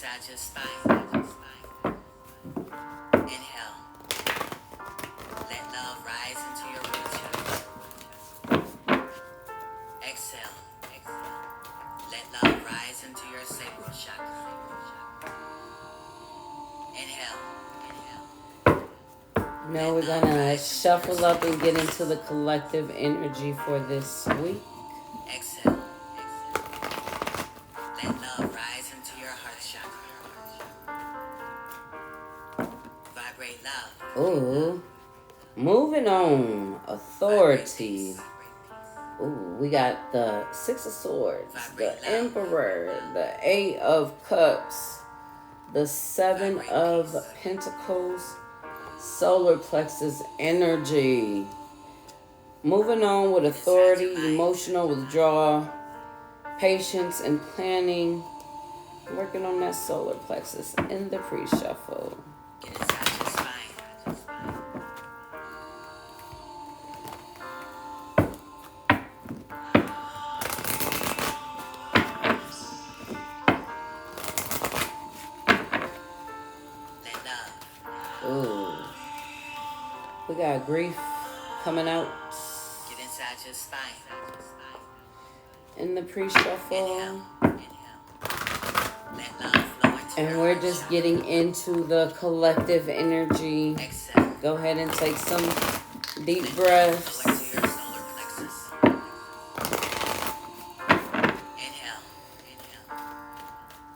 inside your spine. Inhale. Let love rise into your root chakra. Exhale. Let love rise into your sacral chakra. Inhale. Now we're gonna shuffle up and get into the collective energy for this week. Exhale. Let love rise into your heart chakra. Vibrate love. Ooh. Moving on. Authority. Ooh, we got the Six of Swords, the Emperor, the Eight of Cups, the Seven of Pentacles, solar plexus energy. Moving on with authority, emotional withdrawal, patience and planning. Working on that solar plexus in the pre-shuffle. Get inside your spine. Let love. Ooh. We got grief coming out Get inside your spine. in the pre-shuffle. Inhale. Let love flow into And your we're heart just chakra. getting into the collective energy. Exhale. Go ahead and take some deep Let love breaths. flow into your solar plexus. Inhale.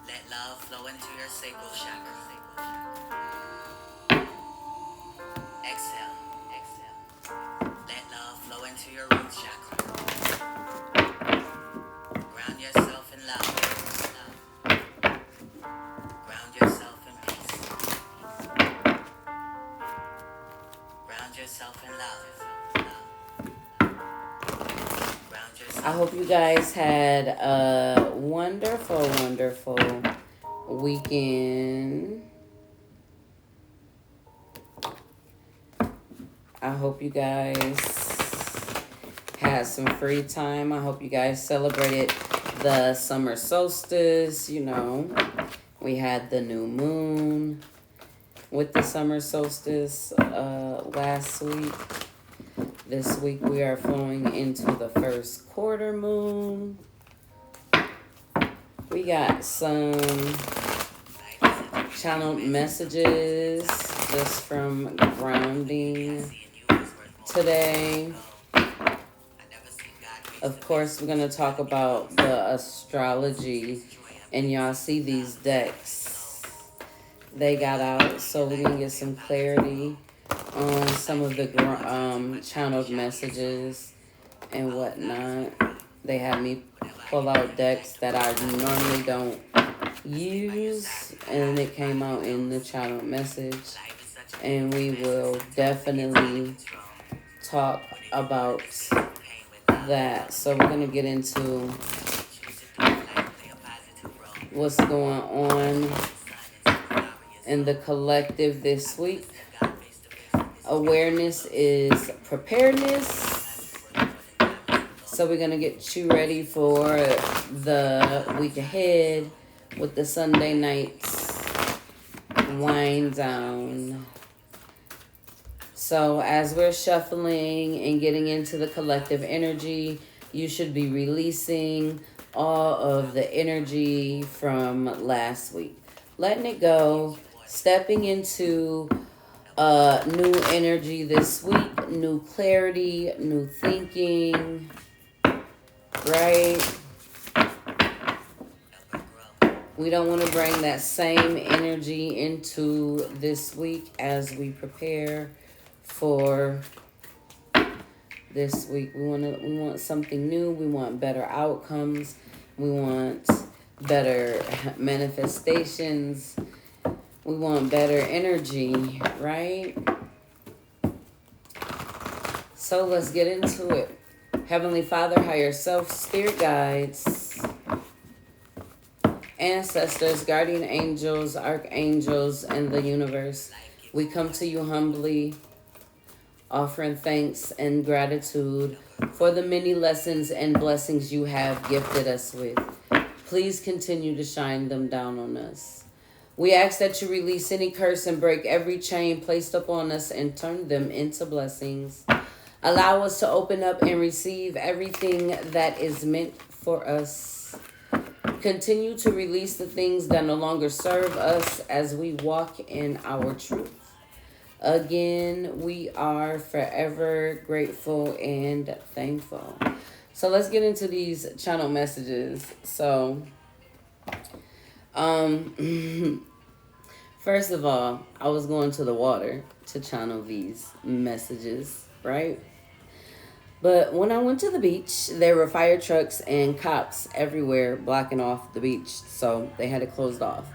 Let love flow into your sacral chakra. Exhale. Let love flow into your root chakra. Ground yourself in love. Ground yourself in peace. Ground yourself in love. Ground yourself. I hope you guys had a wonderful, wonderful weekend. I hope you guys had some free time. I hope you guys celebrated the summer solstice. You know, we had the new moon with the summer solstice last week. This week we are flowing into the first quarter moon. We got some channeled messages just from grounding today. Of course, we're going to talk about the astrology, and y'all see these decks they got out, so we're going to get some clarity on some of the channeled messages and whatnot. They had me pull out decks that I normally don't use, and it came out in the channeled message, and we will definitely talk about that. So we're gonna get into what's going on in the collective this week. Awareness is preparedness. So we're gonna get you ready for the week ahead with the Sunday nights wind down. So as we're shuffling and getting into the collective energy, you should be releasing all of the energy from last week. Letting it go, stepping into new energy this week, new clarity, new thinking, right? We don't want to bring that same energy into this week as we prepare for this week. We want something new. We want better outcomes. We want better manifestations. We want better energy, right? So let's get into it. Heavenly Father, higher self, spirit guides, ancestors, guardian angels, archangels, and the universe, we come to you humbly, offering thanks and gratitude for the many lessons and blessings you have gifted us with. Please continue to shine them down on us. We ask that you release any curse and break every chain placed upon us and turn them into blessings. Allow us to open up and receive everything that is meant for us. Continue to release the things that no longer serve us as we walk in our truth. Again, we are forever grateful and thankful. So let's get into these channel messages. So, first of all, I was going to the water to channel these messages, right? But when I went to the beach, there were fire trucks and cops everywhere blocking off the beach. So they had it closed off.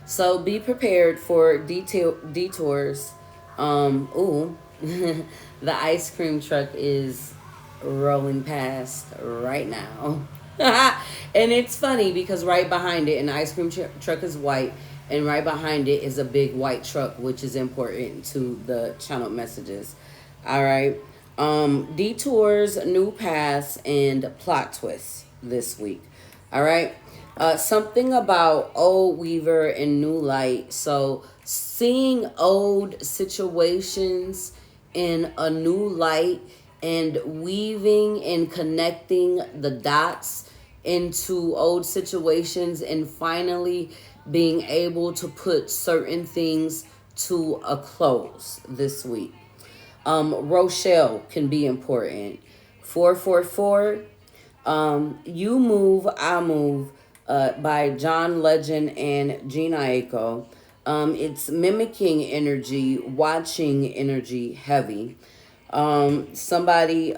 So be prepared for detours. The ice cream truck is rolling past right now. And it's funny because right behind it, and the ice cream truck is white, and right behind it is a big white truck, which is important to the channel messages. All right. Detours, new paths, and plot twists this week. All right. Something about old weaver and new light. So seeing old situations in a new light and weaving and connecting the dots into old situations and finally being able to put certain things to a close this week. Rochelle can be important. 444, You Move, I Move, by John Legend and Gina Aiko. It's mimicking energy, watching energy heavy. Somebody,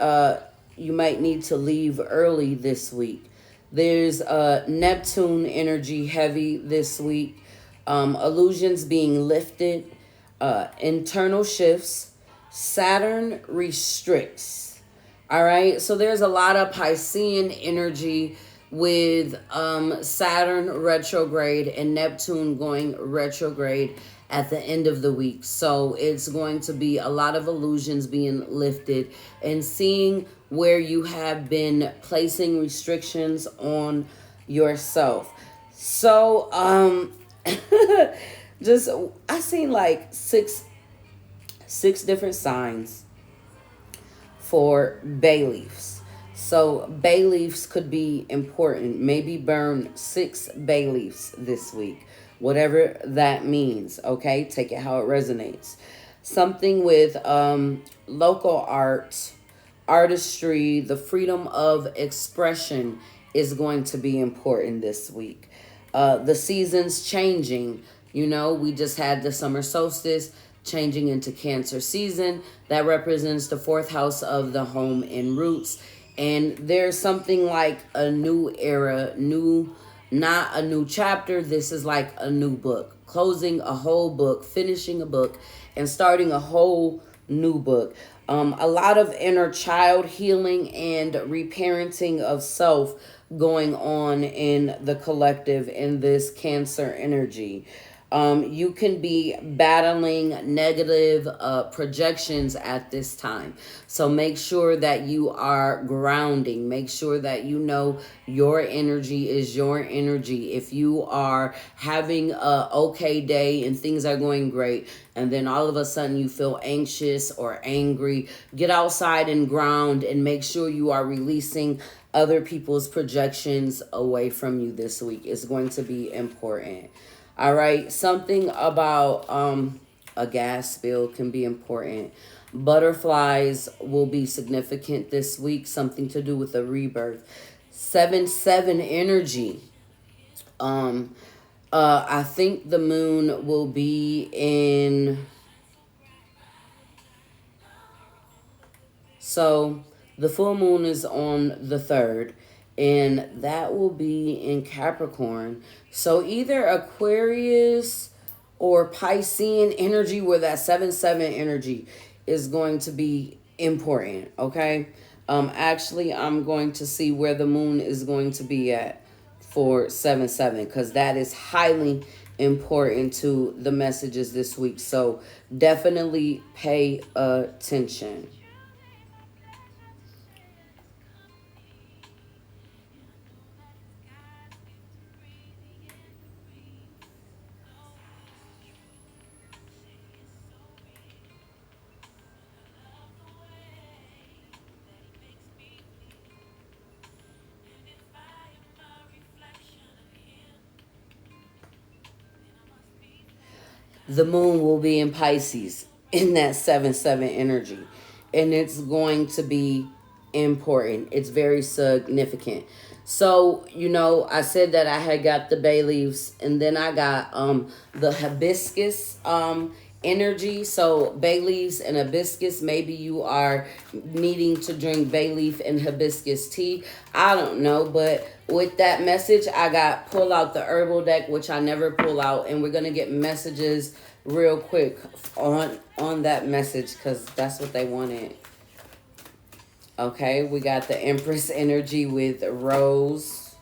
you might need to leave early this week. There's Neptune energy heavy this week. Illusions being lifted, internal shifts, Saturn restricts. All right. So there's a lot of Piscean energy with Saturn retrograde and Neptune going retrograde at the end of the week. So it's going to be a lot of illusions being lifted and seeing where you have been placing restrictions on yourself. So just I seen like six different signs for bay leaves. So bay leaves could be important. Maybe burn 6 bay leaves this week. Whatever that means, okay? Take it how it resonates. Something with local art, artistry, the freedom of expression is going to be important this week. The seasons changing. You know, we just had the summer solstice changing into Cancer season. That represents the 4th house of the home and roots. And there's something like a new era, not a new chapter. This is like a new book. Closing a whole book, finishing a book, and starting a whole new book. A lot of inner child healing and reparenting of self going on in the collective in this Cancer energy. You can be battling negative projections at this time. So make sure that you are grounding. Make sure that you know your energy is your energy. If you are having a okay day and things are going great, and then all of a sudden you feel anxious or angry, get outside and ground and make sure you are releasing other people's projections away from you this week. Is going to be important. All right, something about a gas bill can be important. Butterflies will be significant this week, something to do with a rebirth. 7-7 energy. I think the moon will be in. So the full moon is on the 3rd, and that will be in Capricorn. So either Aquarius or Piscean energy, where that 7-7 energy is going to be important, okay? Actually, I'm going to see where the moon is going to be at for 7-7, because that is highly important to the messages this week. So definitely pay attention. The moon will be in Pisces in that 7-7 energy. And it's going to be important. It's very significant. So, I said that I had got the bay leaves, and then I got the hibiscus energy. So bay leaves and hibiscus, maybe you are needing to drink bay leaf and hibiscus tea. I don't know, but with that message, I got pull out the herbal deck, which I never pull out, and we're gonna get messages real quick on that message because that's what they wanted. Okay, we got the Empress energy with Rose.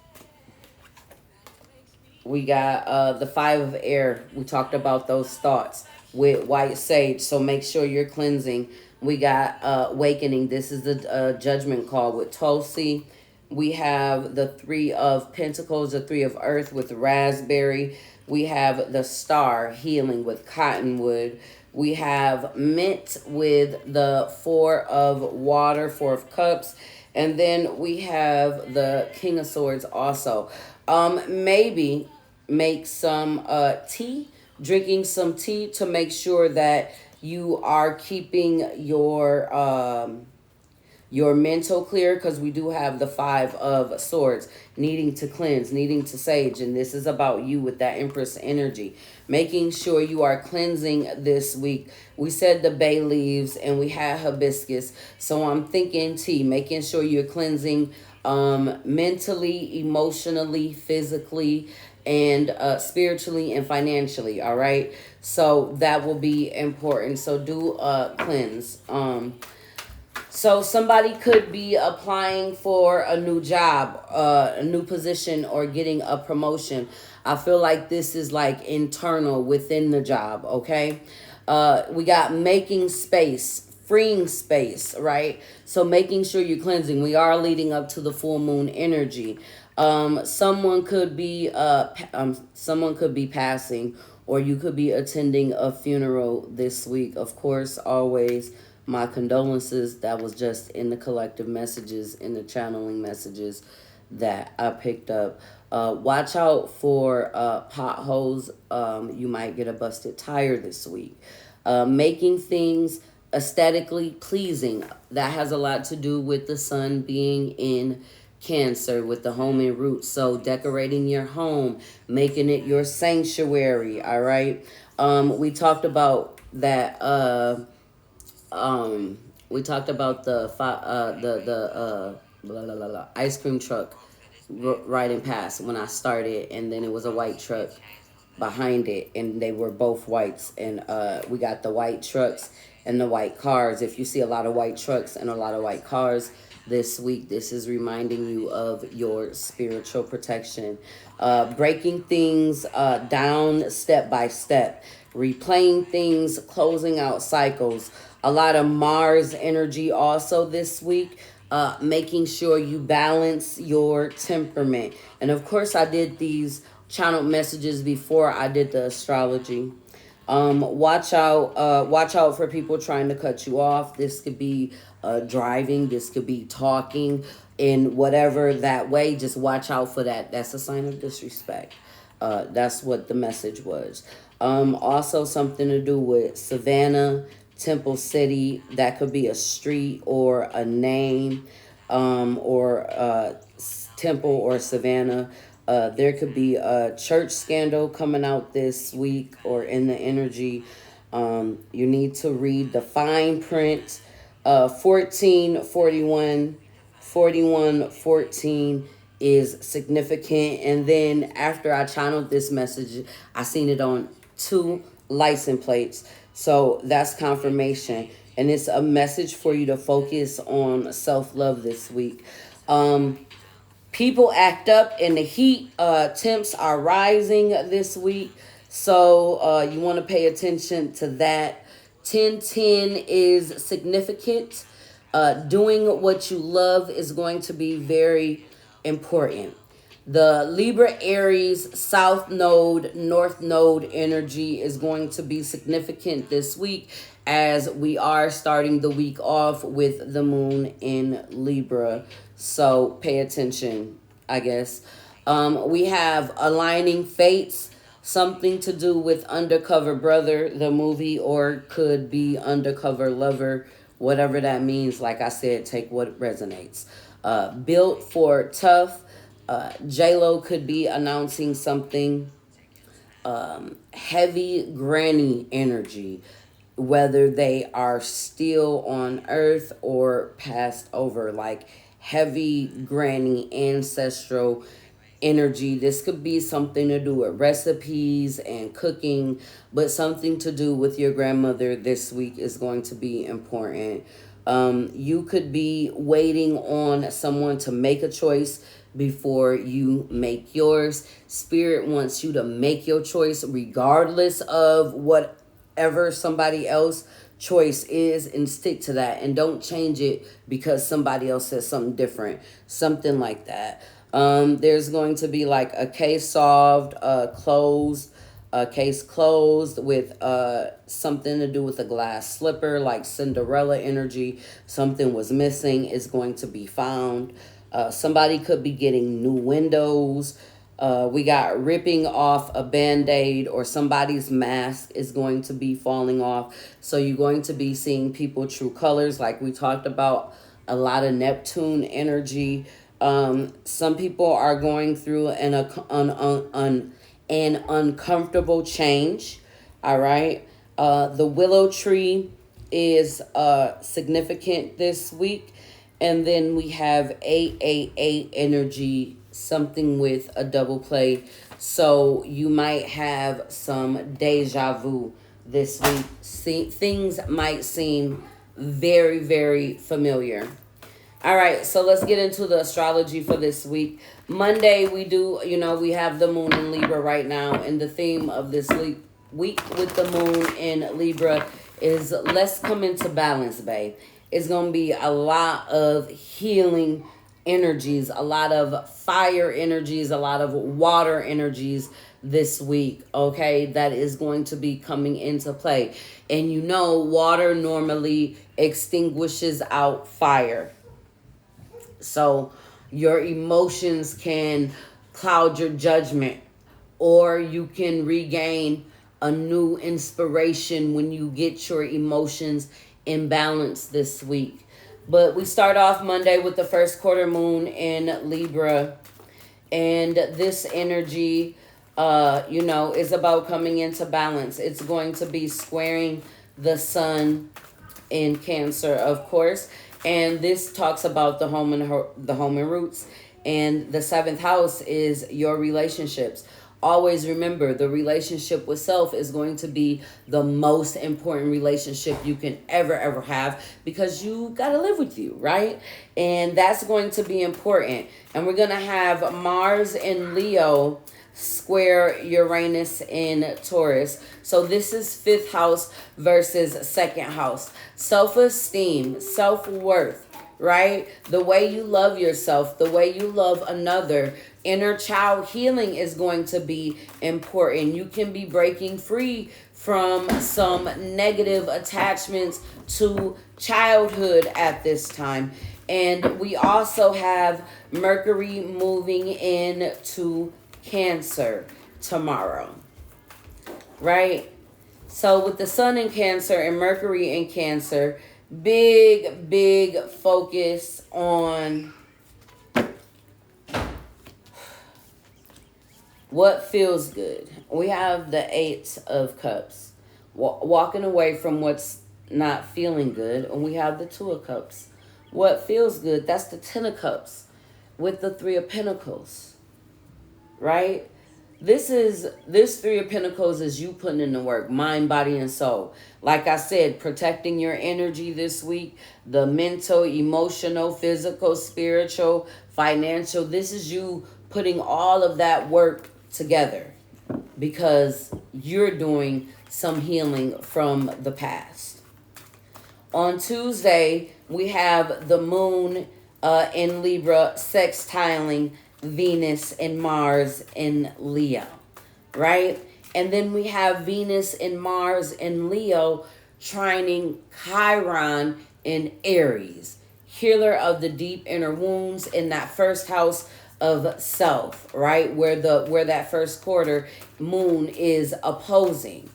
We got the Five of Air. We talked about those thoughts with White Sage. So make sure you're cleansing. We got Awakening. This is the Judgment Call with Tulsi. We have the Three of Pentacles, the Three of Earth with Raspberry. We have the Star, Healing with Cottonwood. We have Mint with the Four of Water, Four of Cups. And then we have the King of Swords also. Maybe make some tea, drinking some tea to make sure that you are keeping your mental clear, because we do have the Five of Swords, needing to cleanse, needing to sage, and this is about you with that Empress energy. Making sure you are cleansing this week. We said the bay leaves and we had hibiscus, so I'm thinking tea, making sure you're cleansing mentally, emotionally, physically, and spiritually and financially. All right, so that will be important. So do cleanse. So somebody could be applying for a new job, a new position, or getting a promotion. I feel like this is like internal within the job, okay? We got making space, freeing space, right? So making sure you're cleansing. We are leading up to the full moon energy. Someone could be passing, or you could be attending a funeral this week. Of course, always my condolences. That was just in the collective messages, in the channeling messages that I picked up. Watch out for potholes. You might get a busted tire this week. Making things aesthetically pleasing. That has a lot to do with the sun being in Cancer with the home and roots. So decorating your home, making it your sanctuary. All right. We talked about that. We talked about the blah, blah, blah, blah, ice cream truck riding past when I started, and then it was a white truck behind it, and they were both whites. And we got the white trucks and the white cars. If you see a lot of white trucks and a lot of white cars this week, this is reminding you of your spiritual protection. Breaking things down step by step, replaying things, closing out cycles. A lot of Mars energy also this week. Making sure you balance your temperament. And of course, I did these channeled messages before I did the astrology. Watch out for people trying to cut you off. This could be driving. This could be talking in whatever that way. Just watch out for that. That's a sign of disrespect. That's what the message was. Also something to do with Savannah, Temple City. That could be a street or a name, or Temple or Savannah. There could be a church scandal coming out this week or in the energy. You need to read the fine print. 14 is significant. And then after I channeled this message, I seen it on 2 license plates. So that's confirmation. And it's a message for you to focus on self-love this week. People act up in the heat. Temps are rising this week. So you want to pay attention to that. 1010 is significant. Doing what you love is going to be very important. The Libra Aries South Node, North Node energy is going to be significant this week, as we are starting the week off with the moon in Libra. So pay attention, I guess. We have aligning fates. Something to do with Undercover Brother, the movie, or could be Undercover Lover, whatever that means. Like I said, take what resonates. Built for tough. J-Lo could be announcing something. Heavy granny energy, whether they are still on earth or passed over, like heavy granny ancestral energy. This could be something to do with recipes and cooking, but something to do with your grandmother this week is going to be important. You could be waiting on someone to make a choice before you make yours. Spirit wants you to make your choice regardless of whatever somebody else choice is, and stick to that and don't change it because somebody else says something different, something like that. There's going to be like a case solved, closed, a case closed with something to do with a glass slipper, like Cinderella energy. Something was missing, is going to be found. Somebody could be getting new windows. We got ripping off a band-aid, or somebody's mask is going to be falling off. So you're going to be seeing people true colors, like we talked about, a lot of Neptune energy. Some people are going through an uncomfortable change. All right. The willow tree is significant this week. And then we have 888 energy, something with a double play. So you might have some deja vu this week. Things might seem very, very familiar. All right, so let's get into the astrology for this week. Monday, we have the moon in Libra right now. And the theme of this week with the moon in Libra is let's come into balance, babe. It's going to be a lot of healing energies, a lot of fire energies, a lot of water energies this week, okay? That is going to be coming into play. And water normally extinguishes out fire. So your emotions can cloud your judgment, or you can regain a new inspiration when you get your emotions in balance this week. But we start off Monday with the first quarter moon in Libra. And this energy, is about coming into balance. It's going to be squaring the sun in Cancer, of course. And this talks about the home and roots. And the seventh house is your relationships. Always remember, the relationship with self is going to be the most important relationship you can ever have, because you got to live with you, right? And that's going to be important. And we're going to have Mars in Leo square Uranus in Taurus. So this is fifth house versus second house. Self-esteem, self-worth, right? The way you love yourself, the way you love another. Inner child healing is going to be important. You can be breaking free from some negative attachments to childhood at this time. And we also have Mercury moving into Cancer tomorrow, right? So with the sun in Cancer and Mercury in Cancer, big focus on what feels good. We have the Eight of Cups, walking away from what's not feeling good. And we have the Two of Cups, what feels good. That's the Ten of Cups with the Three of Pentacles, right? This Three of Pentacles is you putting in the work, mind, body, and soul. Like I said, protecting your energy this week, the mental, emotional, physical, spiritual, financial. This is you putting all of that work together, because you're doing some healing from the past. On Tuesday, we have the moon in Libra sextiling Venus and Mars in Leo, right? And then we have Venus and Mars in Leo trining Chiron in Aries, healer of the deep inner wounds in that first house of self, right? Where that first quarter moon is opposing.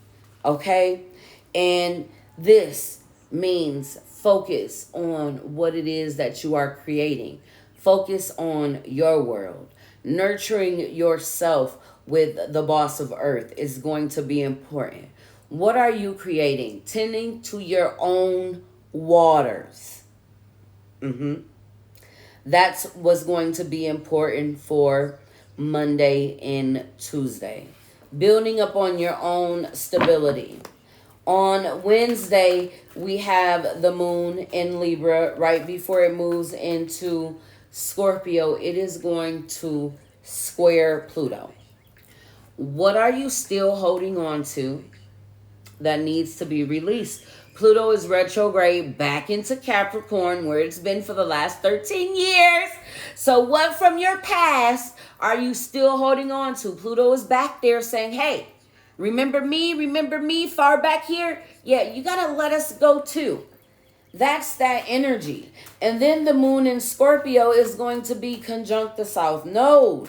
Okay? And this means focus on what it is that you are creating. Focus on your world. Nurturing yourself with the boss of earth is going to be important. What are you creating? Tending to your own waters. That's what's going to be important for Monday and Tuesday. Building up on your own stability. On Wednesday, we have the moon in Libra right before it moves into Scorpio. It is going to square Pluto. What are you still holding on to that needs to be released? Pluto is retrograde back into Capricorn, where it's been for the last 13 years. So what from your past are you still holding on to? Pluto is back there saying, hey, remember me far back here? Yeah, you got to let us go too. That's that energy. And then the moon in Scorpio is going to be conjunct the South Node,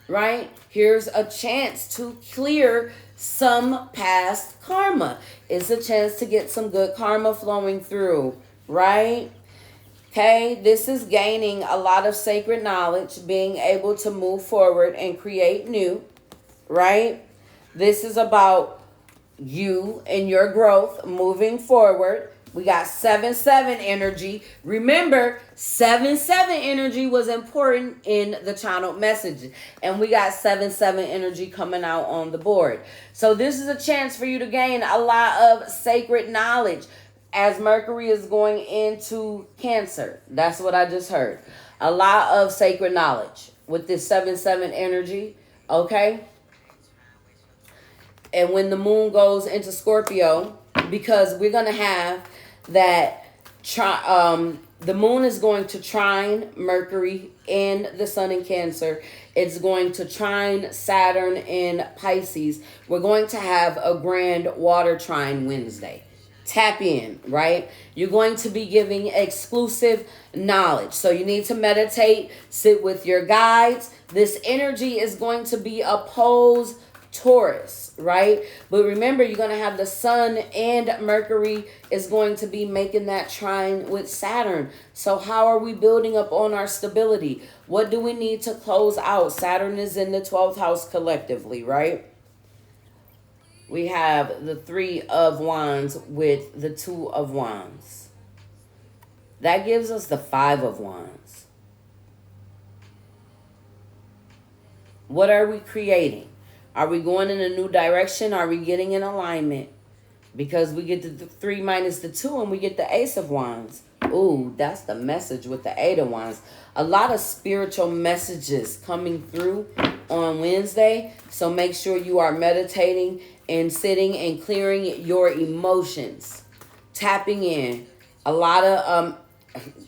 right? Here's a chance to clear some past karma. It's a chance to get some good karma flowing through, right? Okay, this is gaining a lot of sacred knowledge, being able to move forward and create new, right? This is about you and your growth moving forward. We got 7-7 energy. Remember, 7-7 energy was important in the channeled messages. And we got 7-7 energy coming out on the board. So this is a chance for you to gain a lot of sacred knowledge as Mercury is going into Cancer. That's what I just heard. A lot of sacred knowledge with this 7-7 energy. Okay? And when the moon goes into Scorpio, because we're going to have that the moon is going to trine Mercury and the sun in Cancer. It's going to trine Saturn in Pisces. We're going to have a grand water trine Wednesday. Tap in, right? You're going to be giving exclusive knowledge. So you need to meditate, sit with your guides. This energy is going to be opposed Taurus, right? But remember, you're going to have the sun and Mercury is going to be making that trine with Saturn. So how are we building up on our stability? What do we need to close out? Saturn is in the 12th house collectively, right? We have the 3 of Wands with the 2 of Wands. That gives us the 5 of Wands. What are we creating? Are we going in a new direction? Are we getting in alignment? Because we get the 3 minus the 2 and we get the Ace of Wands. Ooh, that's the message with the 8 of Wands. A lot of spiritual messages coming through on Wednesday. So make sure you are meditating and sitting and clearing your emotions. Tapping in. A lot of,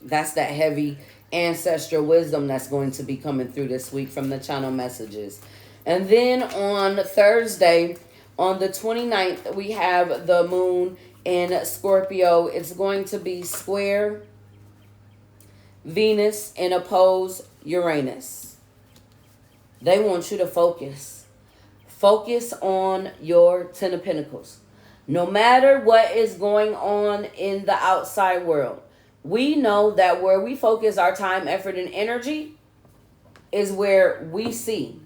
that's that heavy ancestral wisdom that's going to be coming through this week from the channel messages. And then on Thursday, on the 29th, we have the moon in Scorpio. It's going to be square Venus and oppose Uranus. They want you to focus. Focus on your 10 of Pentacles. No matter what is going on in the outside world, we know that where we focus our time, effort, and energy is where we see.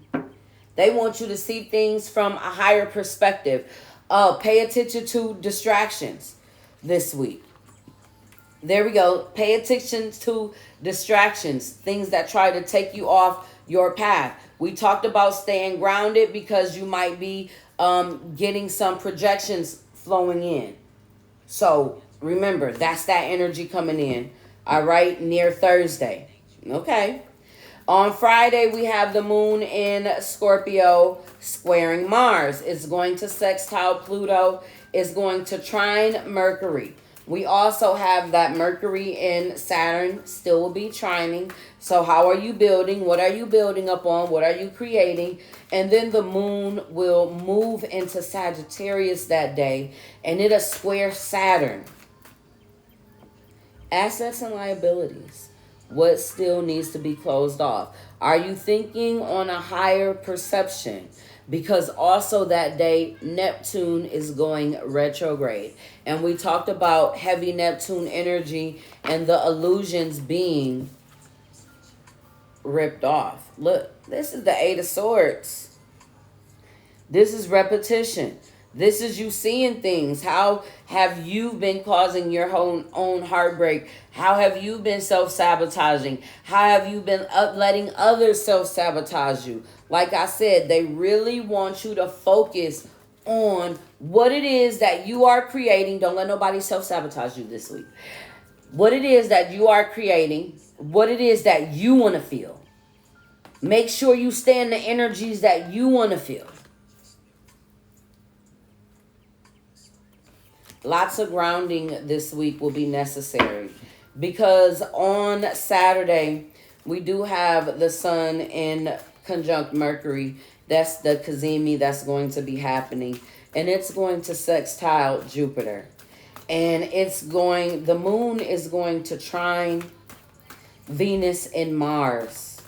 They want you to see things from a higher perspective. Pay attention to distractions this week. There we go. Pay attention to distractions. Things that try to take you off your path. We talked about staying grounded because you might be getting some projections flowing in. So remember, that's that energy coming in. All right, near Thursday. Okay. On Friday, we have the moon in Scorpio squaring Mars. It's going to sextile Pluto. It's going to trine Mercury. We also have that Mercury in Saturn still will be trining. So how are you building? What are you building up on? What are you creating? And then the moon will move into Sagittarius that day. And it'll square Saturn. Assets and liabilities. What still needs to be closed off? Are you thinking on a higher perception? Because also that day, Neptune is going retrograde. And we talked about heavy Neptune energy and the illusions being ripped off. Look, this is the Eight of Swords. This is repetition. This is you seeing things. How have you been causing your own heartbreak? How have you been self-sabotaging? How have you been letting others self-sabotage you? Like I said, they really want you to focus on what it is that you are creating. Don't let nobody self-sabotage you this week. What it is that you are creating. What it is that you want to feel. Make sure you stay in the energies that you want to feel. Lots of grounding this week will be necessary because on Saturday, we do have the sun in conjunct Mercury. That's the Cazimi that's going to be happening. And it's going to sextile Jupiter. And the moon is going to trine Venus and Mars.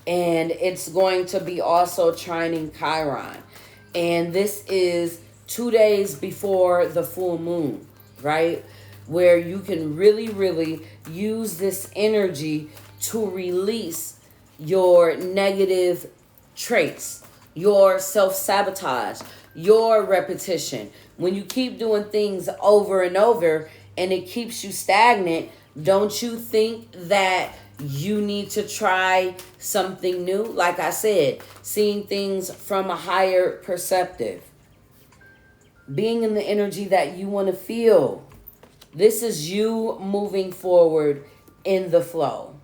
And it's going to be also trining Chiron. And this is 2 days before the full moon, right? Where you can really, really use this energy to release your negative traits, your self-sabotage, your repetition. When you keep doing things over and over and it keeps you stagnant, don't you think that you need to try something new? Like I said, seeing things from a higher perspective. Being in the energy that you want to feel. This is you moving forward in the flow.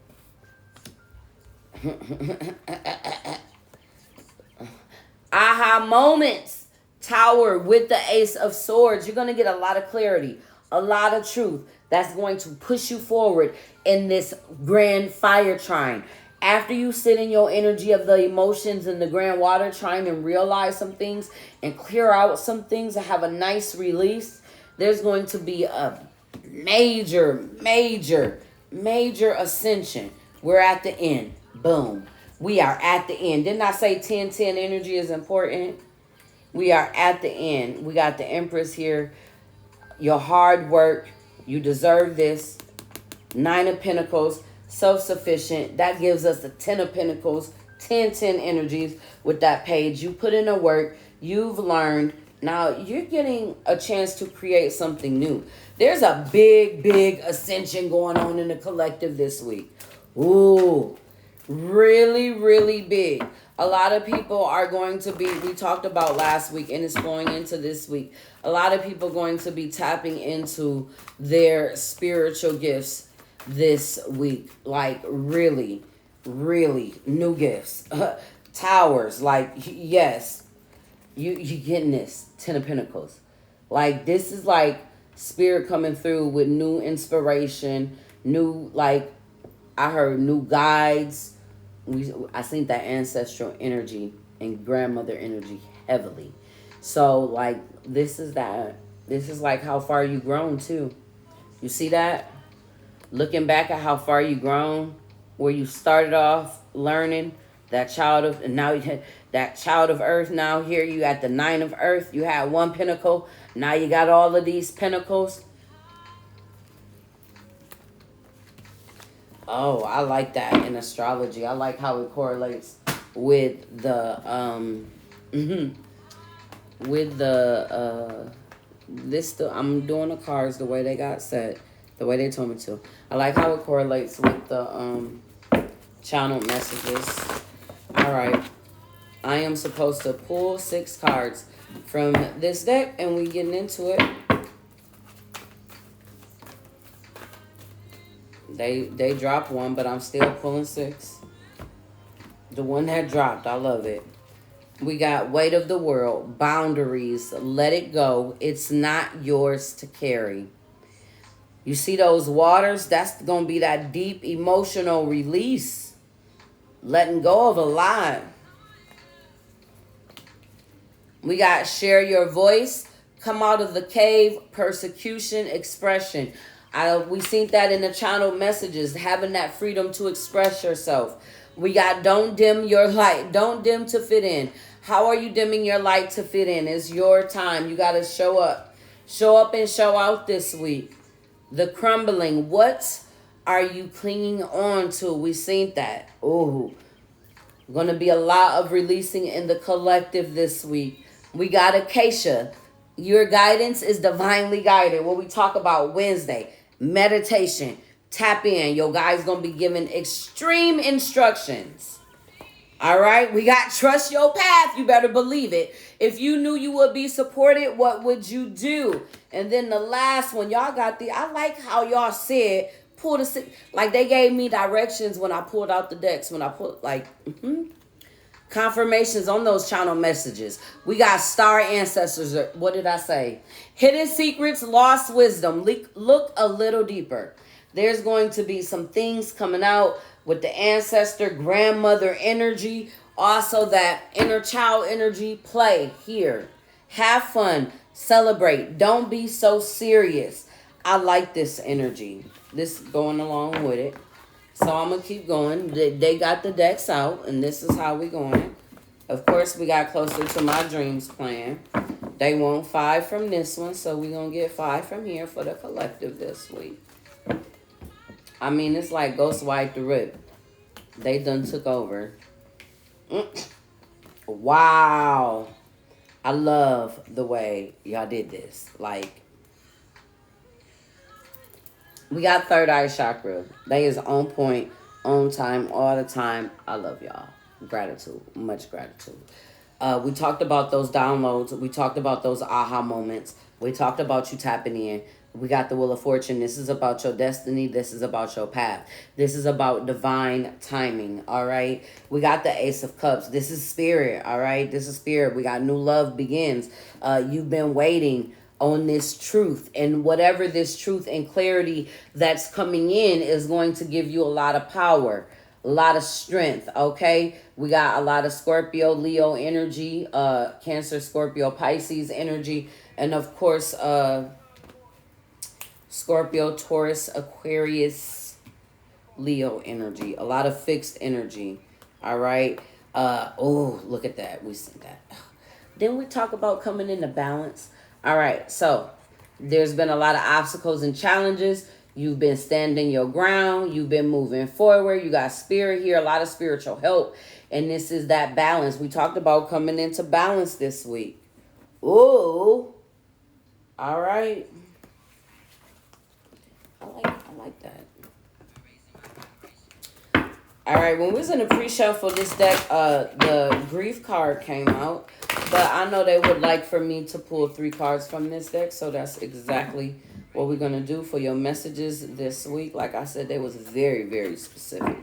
Aha moments. Tower with the Ace of Swords. You're going to get a lot of clarity, a lot of truth that's going to push you forward in this grand fire trine. After you sit in your energy of the emotions in the grand water trying to realize some things and clear out some things and have a nice release, there's going to be a major, major, major ascension. We're at the end. Boom. We are at the end. Didn't I say 10-10 energy is important? We are at the end. We got the Empress here. Your hard work. You deserve this. 9 of Pentacles. Self-sufficient. That gives us the 10 of Pentacles. 10-10 energies with that page. You put in the work. You've learned. Now you're getting a chance to create something new. There's a big, big ascension going on in the collective this week. Ooh. Really, really big. A lot of people are going to be, we talked about last week and it's going into this week. A lot of people going to be tapping into their spiritual gifts this week. Like really, really new gifts. Towers. Like, yes, you getting this. 10 of Pentacles. Like, this is like spirit coming through with new inspiration. New, like, I heard new guides. I think that ancestral energy and grandmother energy heavily. So, like, this is that. This is like how far you grown, too. You see that? Looking back at how far you grown, where you started off learning, that child of, and now you that child of earth. Now here you at the 9 of earth. You had 1 pentacle. Now you got all of these pentacles. Oh, I like that in astrology. I like how it correlates with the I'm doing the cards the way they got set, the way they told me to. I like how it correlates with the channel messages. All right. I am supposed to pull 6 cards from this deck and we getting into it. They dropped 1, but I'm still pulling 6. The one that dropped, I love it. We got weight of the world, boundaries, let it go. It's not yours to carry. You see those waters? That's going to be that deep emotional release. Letting go of a lie. We got share your voice, come out of the cave, persecution, expression. We seen that in the channel messages, having that freedom to express yourself. We got don't dim your light. Don't dim to fit in. How are you dimming your light to fit in? It's your time. You got to show up. Show up and show out this week. The crumbling. What are you clinging on to? We seen that. Ooh. Going to be a lot of releasing in the collective this week. We got Acacia. Your guidance is divinely guided. What we talk about Wednesday. Meditation. Tap in. Your guy's going to be given extreme instructions. All right, we got trust your path. You better believe it. If you knew you would be supported, what would you do? And then the last one, y'all got I like how y'all said, pull like they gave me directions when I pulled out the decks, when I put confirmations on those channel messages. We got star ancestors. What did I say? Hidden secrets, lost wisdom. Look a little deeper. There's going to be some things coming out with the ancestor, grandmother energy. Also that inner child energy. Play here. Have fun. Celebrate. Don't be so serious. I like this energy. This going along with it. So I'm going to keep going. They got the decks out, and this is how we going. Of course, we got closer to my dreams plan. They want 5 from this one, so we're going to get 5 from here for the collective this week. I mean, it's like Ghost White the Rip. They done took over. Wow. I love the way y'all did this. Like, we got third eye chakra. They is on point, on time, all the time. I love y'all. Gratitude. Much gratitude. We talked about those downloads. We talked about those aha moments. We talked about you tapping in. We got the Wheel of Fortune. This is about your destiny. This is about your path. This is about divine timing, all right? We got the Ace of Cups. This is spirit, all right? This is spirit. We got new love begins. You've been waiting on this truth. And whatever this truth and clarity that's coming in is going to give you a lot of power, a lot of strength, okay? We got a lot of Scorpio, Leo energy, Cancer, Scorpio, Pisces energy, and of course, Scorpio, Taurus, Aquarius, Leo energy. A lot of fixed energy. All right. Oh, look at that. We said that. Then we talk about coming into balance. All right. So there's been a lot of obstacles and challenges. You've been standing your ground. You've been moving forward. You got spirit here, a lot of spiritual help. And this is that balance. We talked about coming into balance this week. Ooh. All right. I like that. All right, when we was in the pre-shuffle, this deck, the grief card came out. But I know they would like for me to pull 3 cards from this deck. So that's exactly what we're going to do for your messages this week. Like I said, they was very, very specific.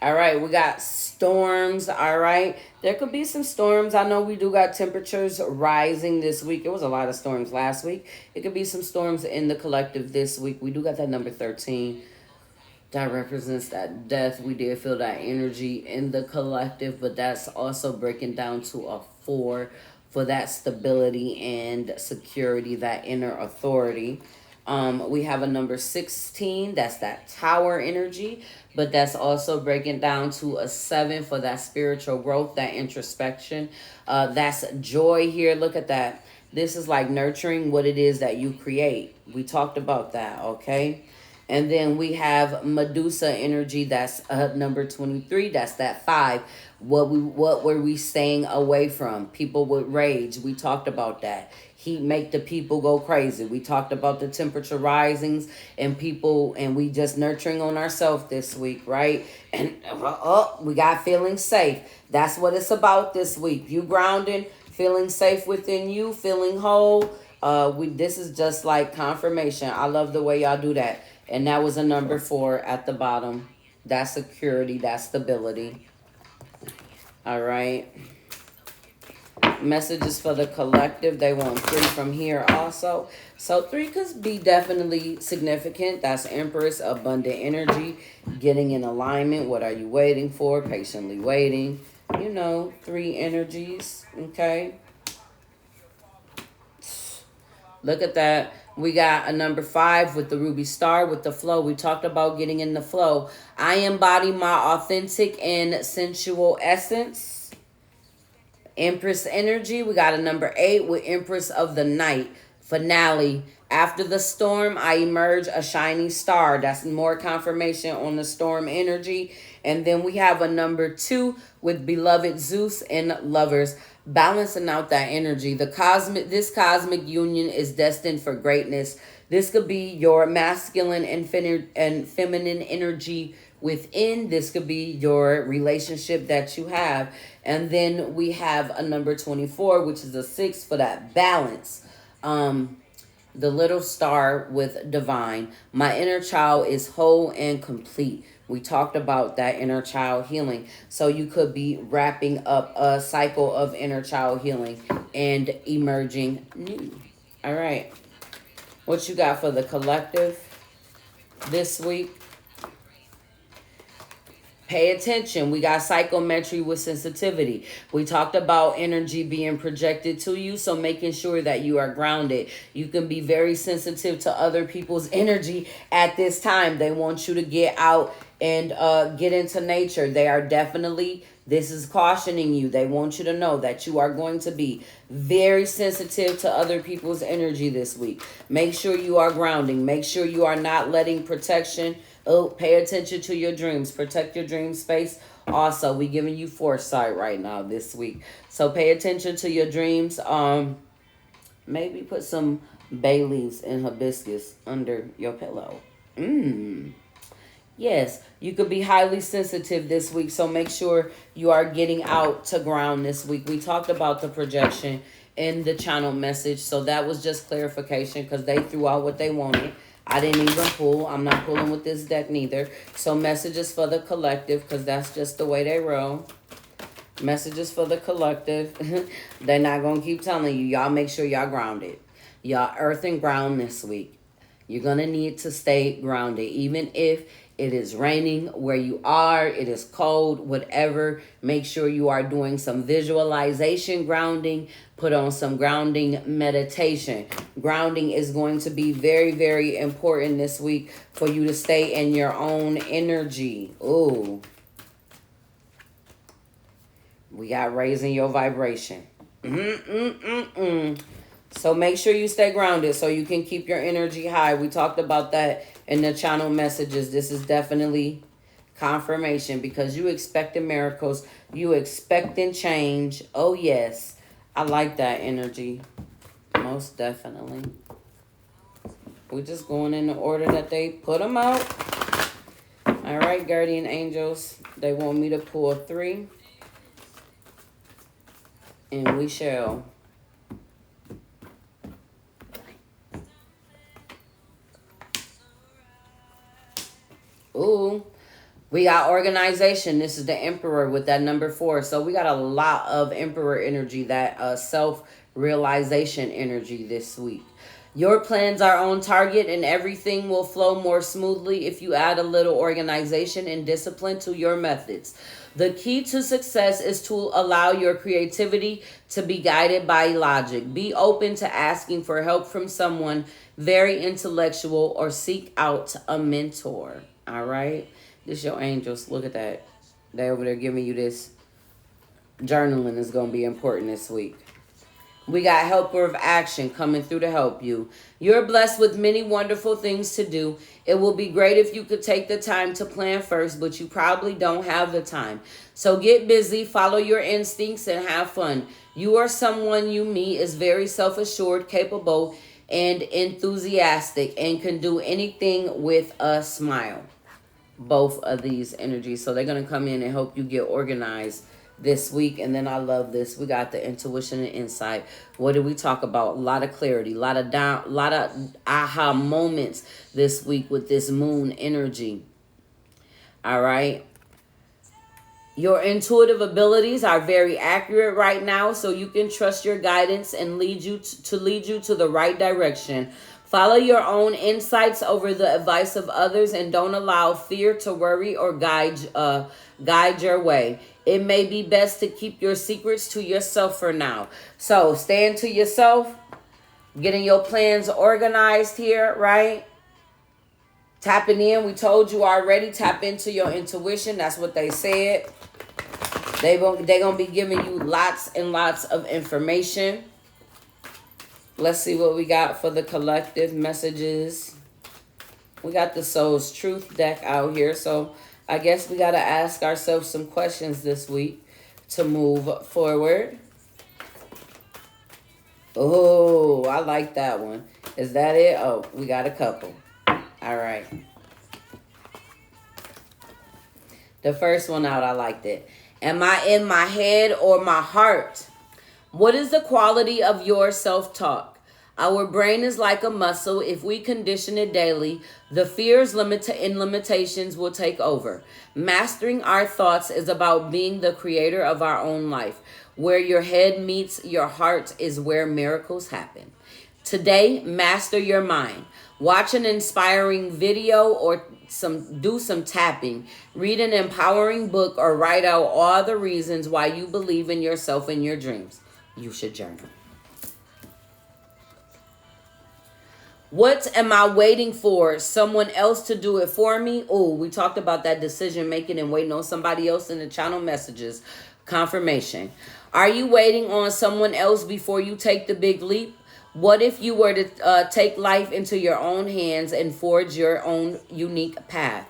All right, we got storms. All right, there could be some storms. I know we do got temperatures rising this week. It was a lot of storms last week. It could be some storms in the collective this week. We do got that number 13. That represents that death. We did feel that energy in the collective, but that's also breaking down to a 4 for that stability and security, that inner authority. We have a number 16. That's that tower energy, but that's also breaking down to a 7 for that spiritual growth, that introspection. That's joy here. Look at that. This is like nurturing what it is that you create. We talked about that, okay? And then we have Medusa energy. That's number 23. That's that 5. What were we staying away from? People with rage. We talked about that. Heat make the people go crazy. We talked about the temperature risings and people, and we just nurturing on ourselves this week, right? And we got feeling safe. That's what it's about this week. You grounding, feeling safe within you, feeling whole. This is just like confirmation. I love the way y'all do that. And that was a number 4 at the bottom. That's security, that's stability. All right. Messages for the collective. They want 3 from here also. So 3 could be definitely significant. That's Empress, abundant energy, getting in alignment. What are you waiting for? Patiently waiting. 3 energies. Okay. Look at that. We got a number 5 with the ruby star with the flow. We talked about getting in the flow. I embody my authentic and sensual essence. Empress energy. We got a number 8 with Empress of the Night. Finale. After the storm, I emerge a shining star. That's more confirmation on the storm energy. And then we have a number 2 with beloved Zeus and lovers, balancing out that energy. This cosmic union is destined for greatness. This could be your masculine and feminine energy within. This could be your relationship that you have. And then we have a number 24, which is a 6 for that balance. The little star with divine. My inner child is whole and complete. We talked about that inner child healing. So you could be wrapping up a cycle of inner child healing and emerging new. All right. What you got for the collective this week? Pay attention. We got psychometry with sensitivity. We talked about energy being projected to you, so making sure that you are grounded. You can be very sensitive to other people's energy at this time. They want you to get out and get into nature. They are definitely, this is cautioning you. They want you to know that you are going to be very sensitive to other people's energy this week. Make sure you are grounding. Make sure you are not letting protection. Oh, pay attention to your dreams. Protect your dream space. Also, we giving you foresight right now this week. So pay attention to your dreams. Maybe put some bay leaves and hibiscus under your pillow. Yes, you could be highly sensitive this week. So make sure you are getting out to ground this week. We talked about the projection in the channel message. So that was just clarification because they threw out what they wanted. I didn't even pull. I'm not pulling with this deck neither. So messages for the collective because that's just the way they roll. Messages for the collective. They're not going to keep telling you. Y'all make sure y'all grounded. Y'all earth and ground this week. You're going to need to stay grounded. Even if it is raining where you are, it is cold, whatever. Make sure you are doing some visualization grounding. Put on some grounding meditation. Grounding is going to be very, very important this week for you to stay in your own energy. Ooh. We got raising your vibration. So make sure you stay grounded so you can keep your energy high. We talked about that in the channel messages. This is definitely confirmation because you expecting miracles. You expecting change. Oh, yes. I like that energy. Most definitely. We're just going in the order that they put them out. All right, guardian angels. They want me to pull 3. And we shall. Ooh. We got organization. This is the Emperor with that number 4. So we got a lot of Emperor energy, that self-realization energy this week. Your plans are on target and everything will flow more smoothly if you add a little organization and discipline to your methods. The key to success is to allow your creativity to be guided by logic. Be open to asking for help from someone very intellectual or seek out a mentor. All right? This your angels. Look at that. They over there giving you this. Journaling is going to be important this week. We got helper of action coming through to help you. You're blessed with many wonderful things to do. It will be great if you could take the time to plan first, but you probably don't have the time. So get busy, follow your instincts, and have fun. You or someone you meet is very self-assured, capable, and enthusiastic, and can do anything with a smile. Both of these energies. So they're going to come in and help you get organized this week. And then I love this. We got the intuition and insight. What did we talk about? A lot of clarity, a lot of aha moments this week with this moon energy. All right. Your intuitive abilities are very accurate right now, so you can trust your guidance and lead you to the right direction. Follow your own insights over the advice of others and don't allow fear to worry or guide your way. It may be best to keep your secrets to yourself for now. So stand to yourself. Getting your plans organized here, right? Tapping in. We told you already. Tap into your intuition. That's what they said. They're going to be giving you lots and lots of information. Let's see what we got for the collective messages. We got the Soul's Truth deck out here. So I guess we got to ask ourselves some questions this week to move forward. Oh, I like that one. Is that it? Oh, we got a couple. All right. The first one out, I liked it. Am I in my head or my heart? What is the quality of your self-talk? Our brain is like a muscle. If we condition it daily, the fears and limitations will take over. Mastering our thoughts is about being the creator of our own life. Where your head meets your heart is where miracles happen. Today, master your mind. Watch an inspiring video or do some tapping. Read an empowering book or write out all the reasons why you believe in yourself and your dreams. You should journal. What am I waiting for? Someone else to do it for me? Oh, we talked about that decision making and waiting on somebody else in the channel messages. Confirmation. Are you waiting on someone else before you take the big leap? What if you were to take life into your own hands and forge your own unique path?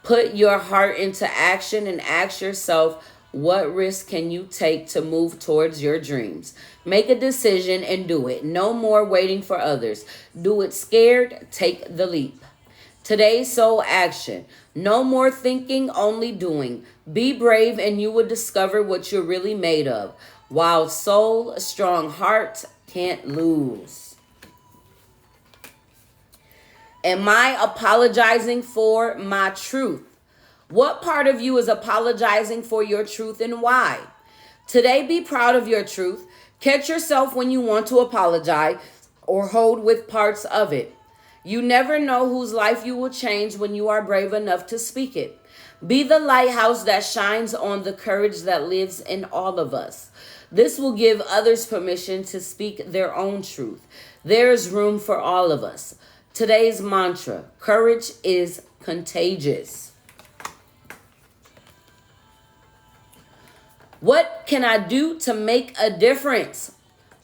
Put your heart into action and ask yourself, what risk can you take to move towards your dreams? Make a decision and do it. No more waiting for others. Do it scared. Take the leap. Today's soul action. No more thinking, only doing. Be brave and you will discover what you're really made of. Wild soul, strong heart, can't lose. Am I apologizing for my truth? What part of you is apologizing for your truth and why? Today, be proud of your truth. Catch yourself when you want to apologize or hold with parts of it. You never know whose life you will change when you are brave enough to speak it. Be the lighthouse that shines on the courage that lives in all of us. This will give others permission to speak their own truth. There is room for all of us. Today's mantra, courage is contagious. What can I do to make a difference?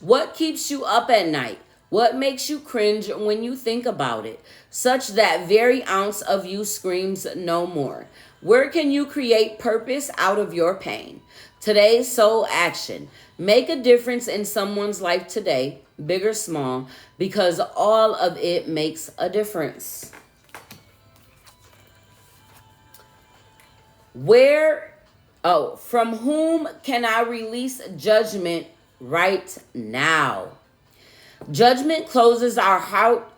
What keeps you up at night? What makes you cringe when you think about it? Such that very ounce of you screams no more. Where can you create purpose out of your pain? Today's soul action. Make a difference in someone's life today, big or small, because all of it makes a difference. From whom can I release judgment right now? Judgment closes our heart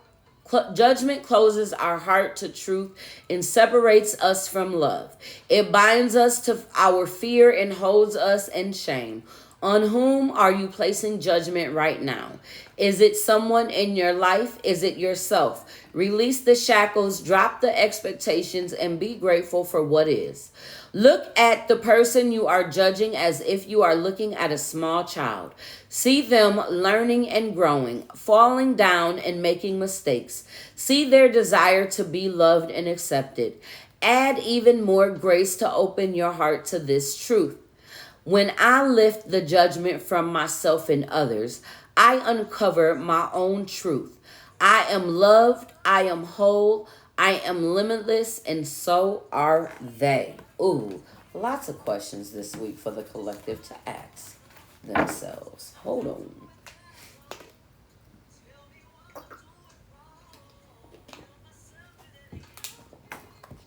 to truth and separates us from love. It binds us to our fear and holds us in shame. On whom are you placing judgment right now? Is it someone in your life? Is it yourself? Release the shackles, drop the expectations, and be grateful for what is. Look at the person you are judging as if you are looking at a small child. See them learning and growing, falling down and making mistakes. See their desire to be loved and accepted. Add even more grace to open your heart to this truth. When I lift the judgment from myself and others, I uncover my own truth. I am loved, I am whole, I am limitless, and so are they. Ooh, lots of questions this week for the collective to ask themselves. Hold on.